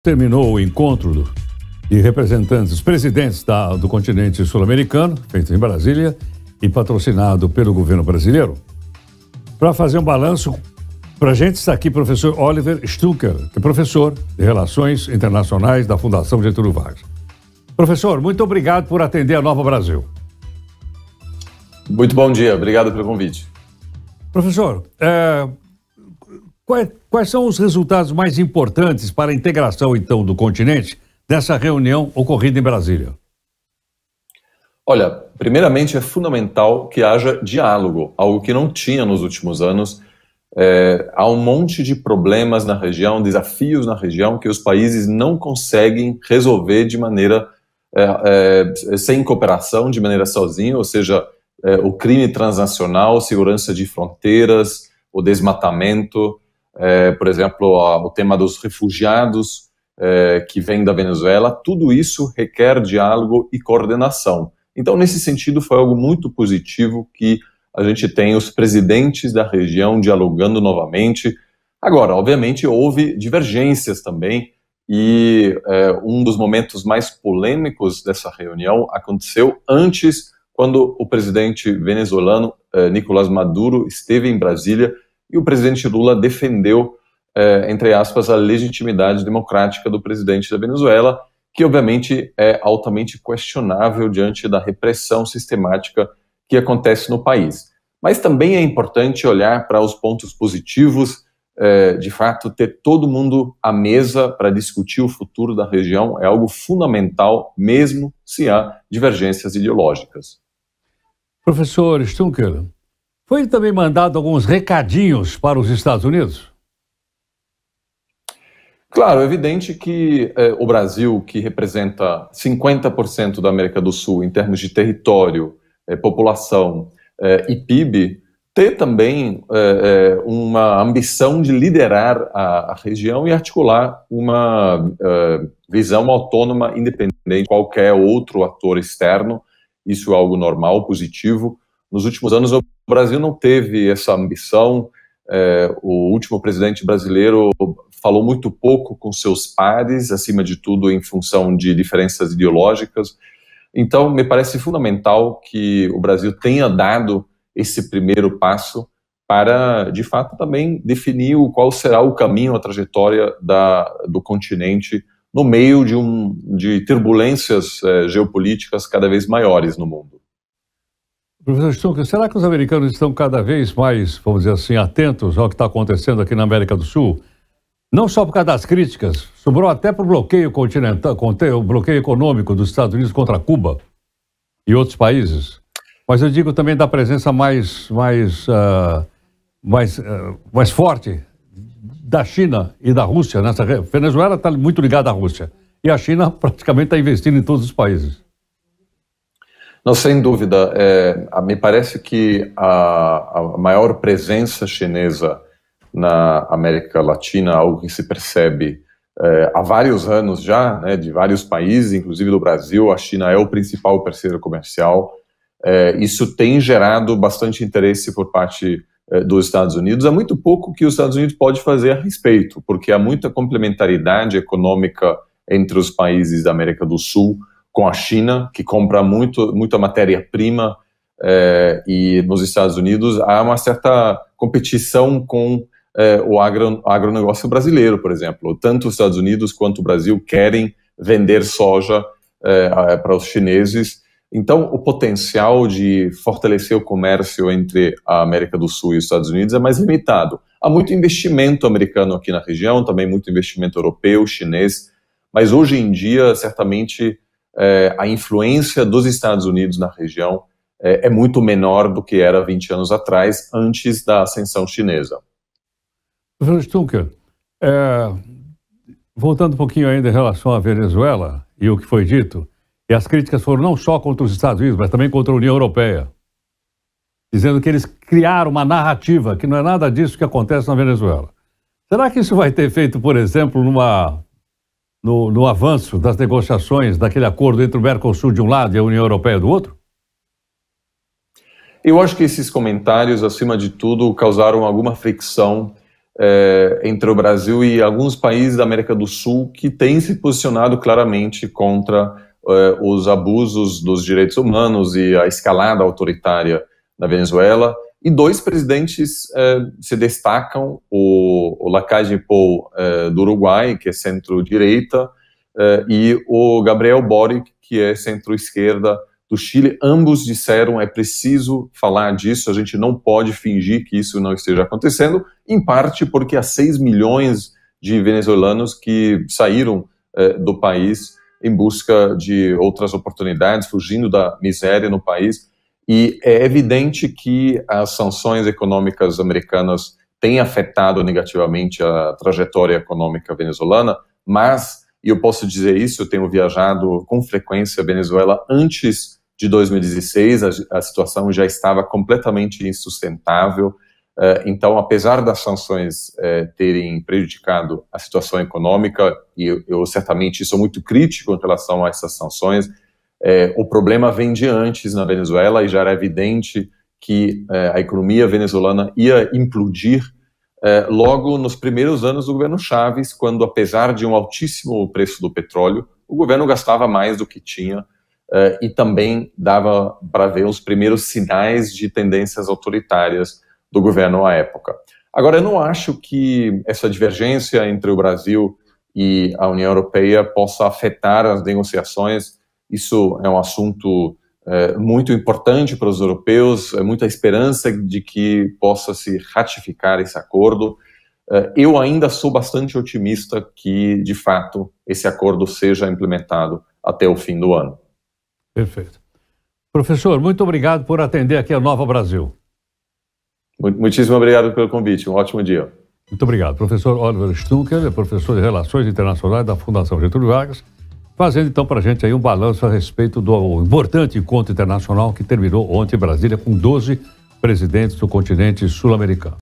Terminou o encontro de representantes, os presidentes do continente sul-americano, feito em Brasília e patrocinado pelo governo brasileiro. Para fazer um balanço, para a gente está aqui o professor Oliver Stucker, que é professor de Relações Internacionais da Fundação Getúlio Vargas. Professor, muito obrigado por atender a Nova Brasil. Muito bom dia, obrigado pelo convite. Professor, quais são os resultados mais importantes para a integração, então, do continente dessa reunião ocorrida em Brasília? Olha, primeiramente é fundamental que haja diálogo, algo que não tinha nos últimos anos. Há um monte de problemas na região, desafios na região que os países não conseguem resolver de maneira sem cooperação, de maneira sozinha, ou seja, o crime transnacional, segurança de fronteiras, o desmatamento, por exemplo, o tema dos refugiados que vêm da Venezuela, tudo isso requer diálogo e coordenação. Então, nesse sentido, foi algo muito positivo que a gente tem os presidentes da região dialogando novamente. Agora, obviamente, houve divergências também, e um dos momentos mais polêmicos dessa reunião aconteceu antes, quando o presidente venezuelano Nicolás Maduro esteve em Brasília e o presidente Lula defendeu, entre aspas, a legitimidade democrática do presidente da Venezuela, que obviamente é altamente questionável diante da repressão sistemática que acontece no país. Mas também é importante olhar para os pontos positivos, de fato, ter todo mundo à mesa para discutir o futuro da região é algo fundamental, mesmo se há divergências ideológicas. Professor Stucker, foi também mandado alguns recadinhos para os Estados Unidos? Claro, é evidente que o Brasil, que representa 50% da América do Sul em termos de território, população e PIB, ter também uma ambição de liderar a região e articular uma visão autônoma, independente de qualquer outro ator externo. Isso é algo normal, positivo. Nos últimos anos, o Brasil não teve essa ambição. O último presidente brasileiro falou muito pouco com seus pares, acima de tudo em função de diferenças ideológicas. Então, me parece fundamental que o Brasil tenha dado esse primeiro passo para, de fato, também definir qual será o caminho, a trajetória do continente no meio de turbulências geopolíticas cada vez maiores no mundo. Professor Stucker, será que os americanos estão cada vez mais, vamos dizer assim, atentos ao que está acontecendo aqui na América do Sul? Não só por causa das críticas, sobrou até para o bloqueio continental, o bloqueio econômico dos Estados Unidos contra Cuba e outros países. Mas eu digo também da presença mais forte da China e da Rússia nessa. Venezuela está muito ligada à Rússia e a China praticamente está investindo em todos os países. Não, sem dúvida. Me parece que a maior presença chinesa na América Latina, algo que se percebe há vários anos já, né, de vários países, inclusive do Brasil. A China é o principal parceiro comercial. Isso tem gerado bastante interesse por parte dos Estados Unidos. Há muito pouco que os Estados Unidos pode fazer a respeito, porque há muita complementaridade econômica entre os países da América do Sul com a China, que compra muita matéria-prima, e nos Estados Unidos há uma certa competição com o agronegócio brasileiro, por exemplo. Tanto os Estados Unidos quanto o Brasil querem vender soja para os chineses. Então, o potencial de fortalecer o comércio entre a América do Sul e os Estados Unidos é mais limitado. Há muito investimento americano aqui na região, também muito investimento europeu, chinês, mas hoje em dia, certamente, a influência dos Estados Unidos na região é muito menor do que era 20 anos atrás, antes da ascensão chinesa. Professor Stucker, voltando um pouquinho ainda em relação à Venezuela e o que foi dito, e as críticas foram não só contra os Estados Unidos, mas também contra a União Europeia, dizendo que eles criaram uma narrativa que não é nada disso que acontece na Venezuela. Será que isso vai ter feito, por exemplo, no avanço das negociações daquele acordo entre o Mercosul de um lado e a União Europeia do outro? Eu acho que esses comentários, acima de tudo, causaram alguma fricção entre o Brasil e alguns países da América do Sul que têm se posicionado claramente contra os abusos dos direitos humanos e a escalada autoritária na Venezuela. E dois presidentes se destacam, o Lacalle Pou do Uruguai, que é centro-direita, e o Gabriel Boric, que é centro-esquerda do Chile. Ambos disseram: é preciso falar disso, a gente não pode fingir que isso não esteja acontecendo, em parte porque há 6 milhões de venezuelanos que saíram do país em busca de outras oportunidades, fugindo da miséria no país. E é evidente que as sanções econômicas americanas têm afetado negativamente a trajetória econômica venezuelana, mas, e eu posso dizer isso, eu tenho viajado com frequência à Venezuela antes de 2016, a situação já estava completamente insustentável. Então, apesar das sanções terem prejudicado a situação econômica, e eu certamente sou muito crítico em relação a essas sanções, o problema vem de antes na Venezuela e já era evidente que a economia venezuelana ia implodir logo nos primeiros anos do governo Chávez, quando, apesar de um altíssimo preço do petróleo, o governo gastava mais do que tinha e também dava para ver os primeiros sinais de tendências autoritárias do governo à época. Agora, eu não acho que essa divergência entre o Brasil e a União Europeia possa afetar as negociações. Isso é um assunto muito importante para os europeus, muita esperança de que possa se ratificar esse acordo. Eu ainda sou bastante otimista que, de fato, esse acordo seja implementado até o fim do ano. Perfeito. Professor, muito obrigado por atender aqui a Nova Brasil. Muitíssimo obrigado pelo convite. Um ótimo dia. Muito obrigado. Professor Oliver Stunkel, é professor de Relações Internacionais da Fundação Getúlio Vargas, fazendo então para a gente aí um balanço a respeito do importante encontro internacional que terminou ontem em Brasília com 12 presidentes do continente sul-americano.